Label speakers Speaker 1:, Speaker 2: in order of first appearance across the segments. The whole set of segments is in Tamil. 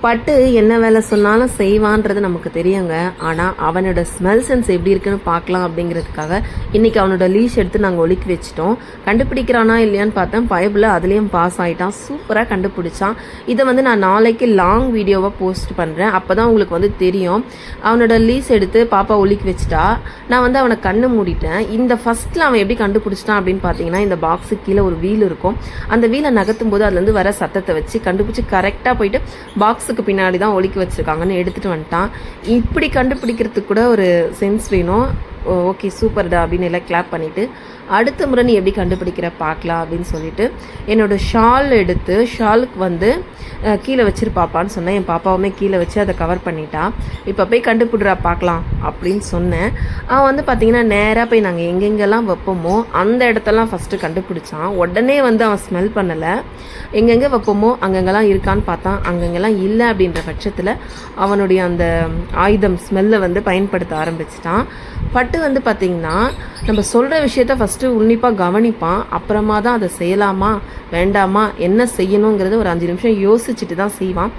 Speaker 1: பட்டு என்ன வேலை சொன்னாலும் செய்வான்றது நமக்கு தெரியுங்க. ஆனால் அவனோட ஸ்மெல் சென்ஸ் எப்படி இருக்குன்னு பார்க்கலாம் அப்படிங்கிறதுக்காக இன்றைக்கி அவனோட லீஷ் எடுத்து நாங்கள் ஒலிக்கி வச்சிட்டோம். கண்டுபிடிக்கிறானா இல்லையான்னு பார்த்தேன். பைபிள் அதுலேயும் பாஸ் ஆகிட்டான். சூப்பராக கண்டுபிடிச்சான். இதை நான் நாளைக்கு லாங் வீடியோவாக போஸ்ட் பண்ணுறேன். அப்போ தான் உங்களுக்கு தெரியும். அவனோட லீஸ் எடுத்து பாப்பா ஒலிக்கி வச்சுட்டா. நான் அவனை கண்ணு மூடிட்டேன். இந்த ஃபஸ்ட்டில் அவன் எப்படி கண்டுபிடிச்சிட்டான் அப்படின்னு பார்த்தீங்கன்னா, இந்த பாக்ஸுக்கு கீழே ஒரு வீல் இருக்கும். அந்த வீலை நகர்த்தும் போது அதுலேருந்து வர சத்தத்தை வச்சு கண்டுபிடிச்சி கரெக்டாக போயிட்டு பாக்ஸுக்கு பின்னாடி தான் ஒலிக்கி வச்சுருக்காங்கன்னு எடுத்துகிட்டு வந்துட்டான். இப்படி கண்டுபிடிக்கிறதுக்கு கூட ஒரு சென்ஸ் வேணும். ஓகே சூப்பர்டா அப்படின்னு எல்லாம் கிளாப் பண்ணிவிட்டு, அடுத்த முறை நீ எப்படி கண்டுபிடிக்கிற பார்க்கலாம் அப்படின்னு சொல்லிட்டு என்னோடய ஷால் எடுத்து ஷாலுக்கு கீழே வச்சிருப்பாப்பான்னு சொன்னேன். என் பாப்பாவுமே கீழே வச்சு அதை கவர் பண்ணிட்டான். இப்போ போய் கண்டுபிடுறா பார்க்கலாம் அப்படின்னு சொன்னேன். அவன் பார்த்தீங்கன்னா நேராக போய் நாங்கள் எங்கெங்கெல்லாம் வைப்போமோ அந்த இடத்தெல்லாம் ஃபஸ்ட்டு கண்டுபிடிச்சான். உடனே அவன் ஸ்மெல் பண்ணலை. எங்கெங்கே வைப்போமோ அங்கங்கெல்லாம் இருக்கான்னு பார்த்தான். அங்கங்கெல்லாம் இல்லை அப்படின்ற பட்சத்தில் அவனுடைய அந்த ஆயுதம் ஸ்மெல்லை பயன்படுத்த ஆரம்பிச்சிட்டான். பட்டு பார்த்திங்கன்னா நம்ம சொல்கிற விஷயத்த ஃபஸ்ட்டு உன்னிப்பாக கவனிப்பான். அப்புறமா தான் அதை செய்யலாமா வேண்டாமா என்ன செய்யணுங்கிறத ஒரு 5 நிமிஷம் யோசிச்சுட்டு தான் செய்வான்.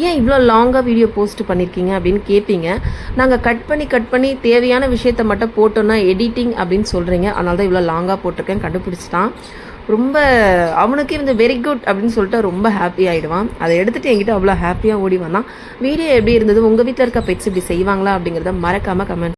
Speaker 1: ஏன் இவ்வளோ லாங்காக வீடியோ போஸ்ட் பண்ணியிருக்கீங்க அப்படின்னு கேட்பீங்க. நாங்கள் கட் பண்ணி தேவையான விஷயத்த மட்டும் போட்டோன்னா எடிட்டிங் அப்படின்னு சொல்கிறீங்க. அதனால தான் இவ்வளோ லாங்காக போட்டிருக்கேன். கண்டுபிடிச்சிட்டான். ரொம்ப அவனுக்கே வெரி குட் அப்படின்னு சொல்லிட்டு ரொம்ப ஹாப்பி ஆகிடுவான். அதை எடுத்துகிட்டு என்கிட்ட அவ்வளோ ஹாப்பியாக ஓடி வந்தான். வீடியோ எப்படி இருந்தது, உங்கள் வீட்டில் இருக்க பெட்ஸ் இப்படி செய்வாங்களா அப்படிங்கிறத மறக்காமல் கமெண்ட்